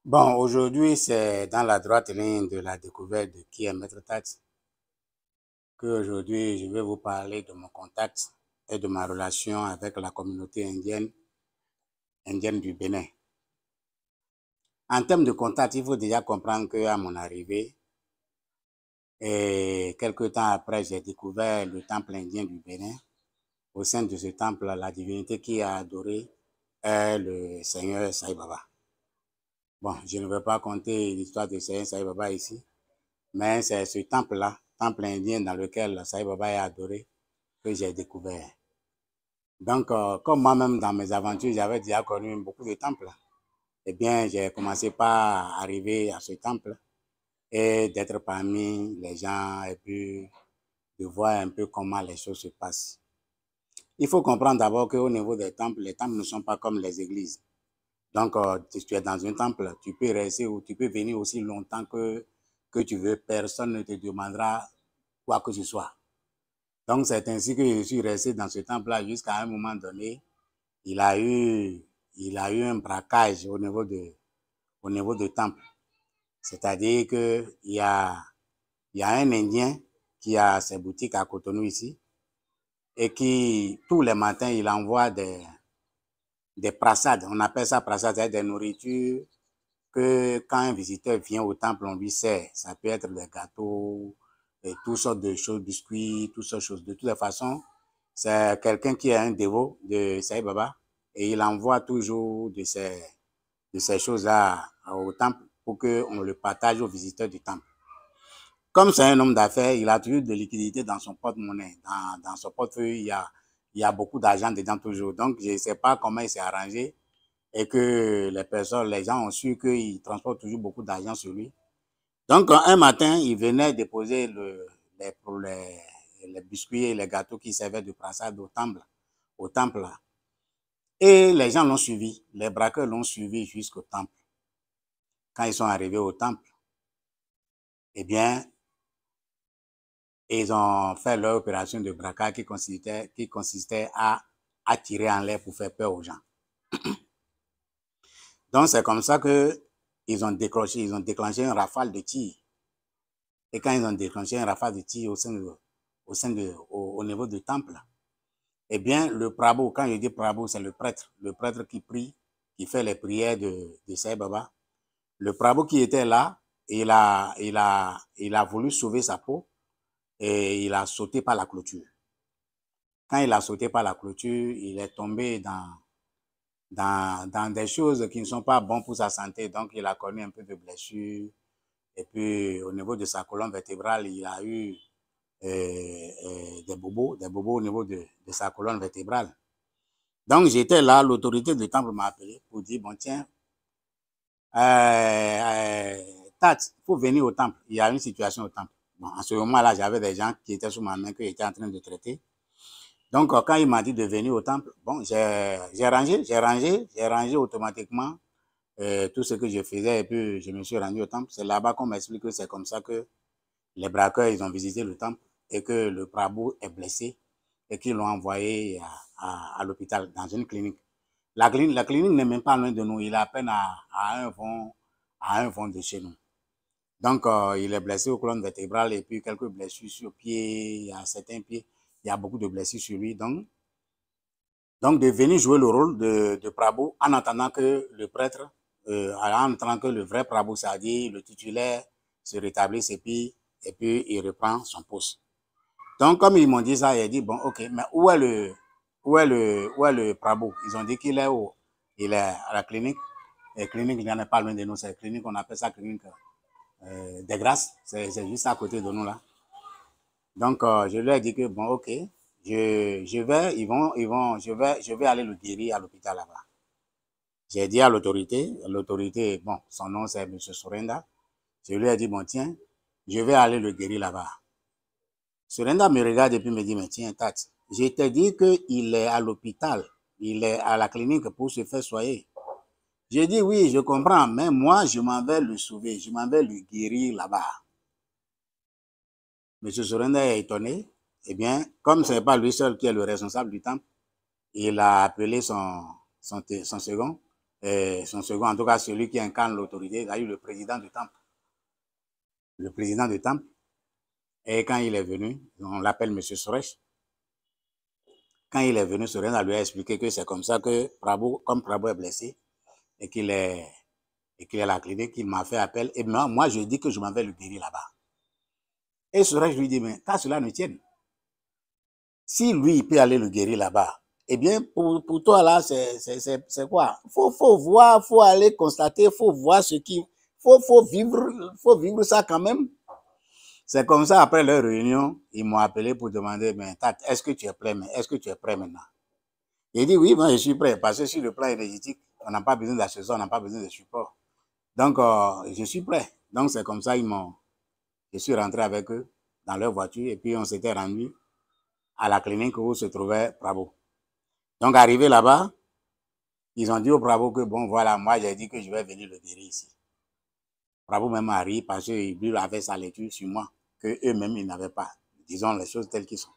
Bon, aujourd'hui, c'est dans la droite ligne de la découverte de qui est Maître Tat que aujourd'hui je vais vous parler de mon contact et de ma relation avec la communauté indienne du Bénin. En termes de contact, il faut déjà comprendre qu'à mon arrivée, et quelques temps après, j'ai découvert le temple indien du Bénin. Au sein de ce temple, la divinité qui a adoré est le Seigneur Saï Baba. Bon, je ne vais pas conter l'histoire du Seigneur Saï Baba ici, mais c'est ce temple-là, temple indien dans lequel Saï Baba est adoré, que j'ai découvert. Donc, comme moi-même dans mes aventures, j'avais déjà connu beaucoup de temples, eh bien, j'ai commencé par arriver à ce temple et d'être parmi les gens et puis de voir un peu comment les choses se passent. Il faut comprendre d'abord qu'au niveau des temples, les temples ne sont pas comme les églises. Donc, si tu es dans un temple, tu peux rester ou tu peux venir aussi longtemps que tu veux. Personne ne te demandera quoi que ce soit. Donc, c'est ainsi que je suis resté dans ce temple-là jusqu'à un moment donné. Il a eu, il a eu un braquage au niveau du temple. C'est-à-dire il y a un Indien qui a ses boutiques à Cotonou ici et qui, tous les matins, il envoie des prasades. On appelle ça prasades, c'est-à-dire des nourritures que quand un visiteur vient au temple, on lui sert. Ça peut être des gâteaux, et toutes sortes de choses, biscuits, toutes sortes de choses. De toutes les façons, c'est quelqu'un qui est un dévot de Saï Baba et il envoie toujours de ces choses-là au temple pour qu'on le partage aux visiteurs du temple. Comme c'est un homme d'affaires, il a toujours de liquidités dans son porte-monnaie. Dans son portefeuille, il y a beaucoup d'argent dedans toujours. Donc, je ne sais pas comment il s'est arrangé et que les gens ont su qu'il transporte toujours beaucoup d'argent sur lui. Donc, un matin, il venait déposer les biscuits et les gâteaux qui servaient de brassade au temple là. Et les gens l'ont suivi, les braqueurs l'ont suivi jusqu'au temple. Quand ils sont arrivés au temple, eh bien, ils ont fait leur opération de braquage qui consistait à tirer en l'air pour faire peur aux gens. Donc, c'est comme ça que ils ont déclenché une rafale de tir. Et quand ils ont déclenché une rafale de tir au niveau du temple, eh bien, le Prabhu, quand je dis Prabhu, c'est le prêtre qui prie, qui fait les prières de Saï Baba. Le Prabhu qui était là, il a voulu sauver sa peau et il a sauté par la clôture. Quand il a sauté par la clôture, il est tombé dans des choses qui ne sont pas bonnes pour sa santé. Donc, il a connu un peu de blessures. Et puis, au niveau de sa colonne vertébrale, il a eu des bobos au niveau de sa colonne vertébrale. Donc, j'étais là, l'autorité du temple m'a appelé pour dire, bon, tiens, Tat, il faut venir au temple. Il y a une situation au temple. Bon, en ce moment-là, j'avais des gens qui étaient sous ma main, que j'étais en train de traiter. Donc, quand il m'a dit de venir au temple, bon, j'ai rangé automatiquement tout ce que je faisais et puis je me suis rendu au temple. C'est là-bas qu'on m'explique que c'est comme ça que les braqueurs, ils ont visité le temple et que le Prabhu est blessé et qu'ils l'ont envoyé à l'hôpital, dans une clinique. La clinique n'est même pas loin de nous, il est à peine à un vent de chez nous. Donc, il est blessé aux colonnes vertébrales et puis quelques blessures sur pied, à certains pieds, il y a beaucoup de blessures sur lui. Donc de venir jouer le rôle de Prabhu en attendant que le prêtre, en attendant que le vrai Prabhu, c'est-à-dire le titulaire, se rétablisse et puis il reprend son poste. Donc, comme ils m'ont dit ça, j'ai dit, bon, ok, mais où est le Prabhu? Ils ont dit il est à la clinique. Et clinique, il n'y en a pas loin de nous, c'est clinique, on appelle ça clinique des Grâces. C'est juste à côté de nous là. Donc, je lui ai dit que, bon, ok, je vais, je vais aller le guérir à l'hôpital là-bas. J'ai dit à l'autorité, bon, son nom c'est M. Sorenda. Je lui ai dit, bon, tiens, je vais aller le guérir là-bas. Sorenda me regarde et puis me dit, mais tiens, Tat, je t'ai dit qu'il est à l'hôpital, il est à la clinique pour se faire soigner. J'ai dit, oui, je comprends, mais moi, je m'en vais le sauver, je m'en vais le guérir là-bas. M. Sorenda est étonné. Eh bien, comme ce n'est pas lui seul qui est le responsable du temple, il a appelé son second son second, en tout cas celui qui incarne l'autorité, il a eu le président du temple. Le président du temple. Et quand il est venu, on l'appelle M. Suresh. Quand il est venu, Suresh lui a expliqué que c'est comme ça que Prabhu, comme Prabhu est blessé et qu'il est à la clinique, il m'a fait appel. Et moi, je dis que je m'en vais le guérir là-bas. Et Suresh lui dit, mais quand cela ne tienne, si lui, il peut aller le guérir là-bas, eh bien, pour toi, là, c'est quoi? Faut voir, faut aller constater, faut voir ce qui... Faut vivre ça quand même. C'est comme ça, après leur réunion, ils m'ont appelé pour demander, mais Tat, est-ce que tu es prêt? Est-ce que tu es prêt maintenant? J'ai dit, oui, moi, je suis prêt, parce que sur le plan énergétique, on n'a pas besoin d'assesseur, on n'a pas besoin de support. Donc, je suis prêt. Donc, c'est comme ça, je suis rentré avec eux dans leur voiture, et puis on s'était rendu à la clinique où se trouvait Prabhu. Donc, arrivé là-bas, ils ont dit au Prabhu que, bon, voilà, moi, j'ai dit que je vais venir le guérir ici. Prabhu même a ri parce qu'il avait sa lecture sur moi, qu'eux-mêmes, ils n'avaient pas. Disons les choses telles qu'elles sont.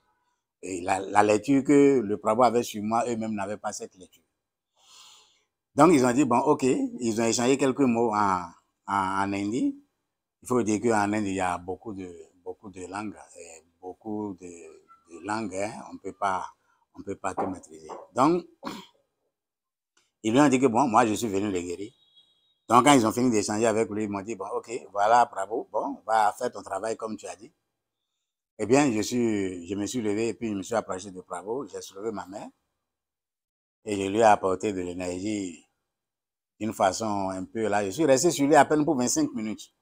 Et la lecture que le Prabhu avait sur moi, eux-mêmes n'avaient pas cette lecture. Donc, ils ont dit, bon, ok, ils ont échangé quelques mots en hindi. Il faut dire qu'en Inde, il y a beaucoup de langues, beaucoup de langues, hein. On peut pas tout maîtriser. Donc, ils lui ont dit que, bon, moi, je suis venu les guérir. Donc, quand ils ont fini d'échanger avec lui, ils m'ont dit, bon, ok, voilà, Prabhu, bon, va faire ton travail comme tu as dit. Eh bien, je me suis levé et puis je me suis approché de Prabhu, j'ai soulevé ma main et je lui ai apporté de l'énergie d'une façon un peu là. Je suis resté sur lui à peine pour 25 minutes.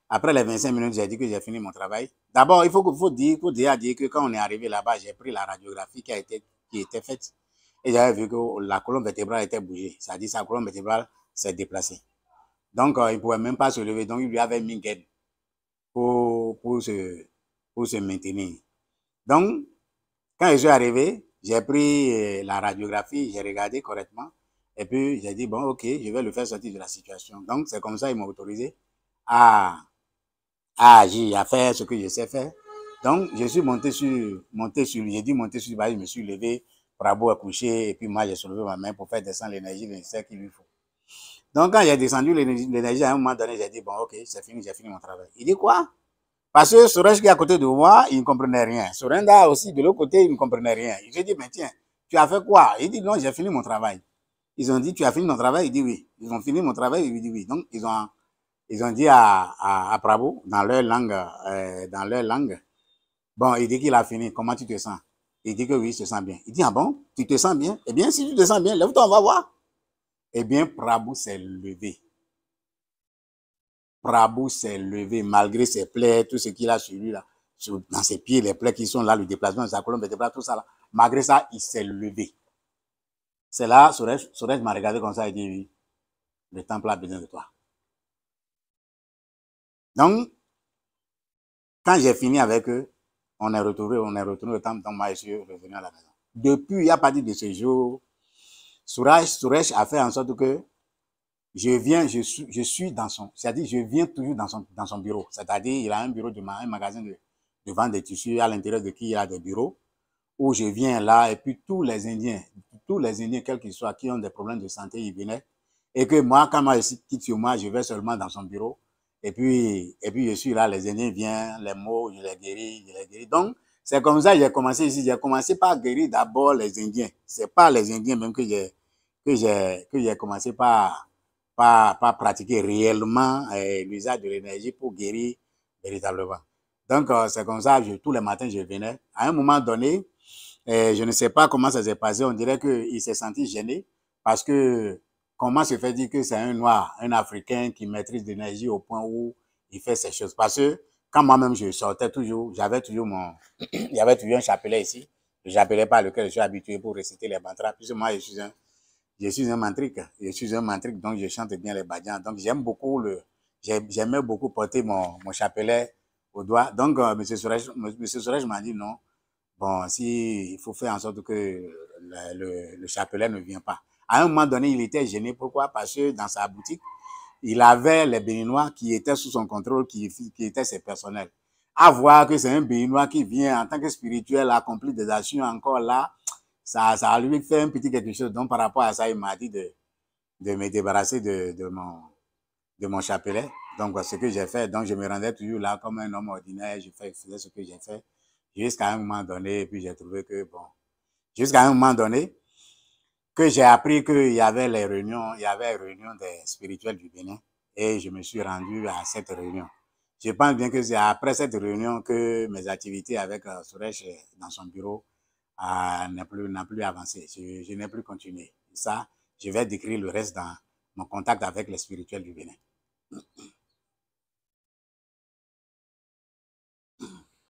Après les 25 minutes, j'ai dit que j'ai fini mon travail. D'abord, il faut dire que quand on est arrivé là-bas, j'ai pris la radiographie qui était faite et j'avais vu que la colonne vertébrale était bougée. C'est-à-dire que sa colonne vertébrale s'est déplacée. Donc, il ne pouvait même pas se lever. Donc, il lui avait mis une guide pour se maintenir. Donc, quand je suis arrivé, j'ai pris la radiographie, j'ai regardé correctement. Et puis, j'ai dit, bon, ok, je vais le faire sortir de la situation. Donc, c'est comme ça qu'ils m'ont autorisé à agir, à faire ce que je sais faire. Donc, je suis monté sur lui. J'ai dit monter sur lui, je me suis levé, Prabhu a couché, et puis moi, j'ai soulevé ma main pour faire descendre l'énergie nécessaire qu'il lui faut. Donc, quand j'ai descendu l'énergie, à un moment donné, j'ai dit, bon, ok, c'est fini, j'ai fini mon travail. Il dit quoi? Parce que Suresh qui est à côté de moi, il ne comprenait rien. Surenda aussi, de l'autre côté, il ne comprenait rien. J'ai dit, mais tiens, tu as fait quoi? Il dit, non, j'ai fini mon travail. Ils ont dit, tu as fini ton travail? Il dit, oui. Ils ont fini mon travail? Il dit, oui. Donc, ils ont dit à Prabhu, dans leur langue, bon, il dit qu'il a fini. Comment tu te sens? Il dit que oui, il se sent bien. Il dit, ah bon? Tu te sens bien? Eh bien, si tu te sens bien, lève-toi, on va voir. Eh bien, Prabhu s'est levé. Prabhu s'est levé malgré ses plaies, tout ce qu'il a sur lui là, dans ses pieds, les plaies qui sont là, le déplacement de sa colonne vertébrale, tout ça là. Malgré ça, il s'est levé. C'est là, Suresh m'a regardé comme ça et dit, oui, le temple a besoin de toi. Donc, quand j'ai fini avec eux, on est retourné au temple, donc moi je suis revenu à la maison. Depuis, à partir de ce jour, Suresh a fait en sorte que je suis dans son, c'est-à-dire je viens toujours dans son bureau. C'est-à-dire il a un bureau un magasin de vente de tissus à l'intérieur de qui il a des bureaux où je viens là et puis tous les Indiens, quels qu'ils soient, qui ont des problèmes de santé, ils venaient. Et que moi, quand moi je quitte sur moi, je vais seulement dans son bureau. Et puis je suis là, les Indiens viennent, les mots, je les guéris. Donc, c'est comme ça que j'ai commencé ici. J'ai commencé par guérir d'abord les Indiens. C'est pas les Indiens même que j'ai commencé par pratiquer réellement l'usage de l'énergie pour guérir véritablement. Donc, c'est comme ça, tous les matins, je venais. À un moment donné, je ne sais pas comment ça s'est passé, on dirait qu'il s'est senti gêné parce que comment se fait dire que c'est un noir, un Africain qui maîtrise l'énergie au point où il fait ces choses. Parce que quand moi-même je sortais toujours, j'avais toujours il y avait toujours un chapelet ici, le chapelet par lequel je suis habitué pour réciter les mantras, puisque moi je suis un mantrique, donc je chante bien les bhajans. Donc j'aimais beaucoup porter mon chapelet au doigt. Donc, M. Suresh m'a dit non. Bon, il faut faire en sorte que le chapelet ne vient pas. À un moment donné, il était gêné. Pourquoi? Parce que dans sa boutique, il avait les Béninois qui étaient sous son contrôle, qui étaient ses personnels. À voir que c'est un Béninois qui vient en tant que spirituel, accomplir des actions encore là, ça lui fait un petit quelque chose. Donc, par rapport à ça, il m'a dit de me débarrasser de mon chapelet. Donc, ce que j'ai fait, donc je me rendais toujours là comme un homme ordinaire, je faisais ce que j'ai fait, jusqu'à un moment donné, et puis j'ai trouvé que, bon, jusqu'à un moment donné, que j'ai appris qu'il y avait les réunions, il y avait une réunion des spirituels du Bénin, et je me suis rendu à cette réunion. Je pense bien que c'est après cette réunion que mes activités avec Suresh dans son bureau n'a plus avancé. Je n'ai plus continué. Ça, je vais décrire le reste dans mon contact avec les spirituels du Bénin.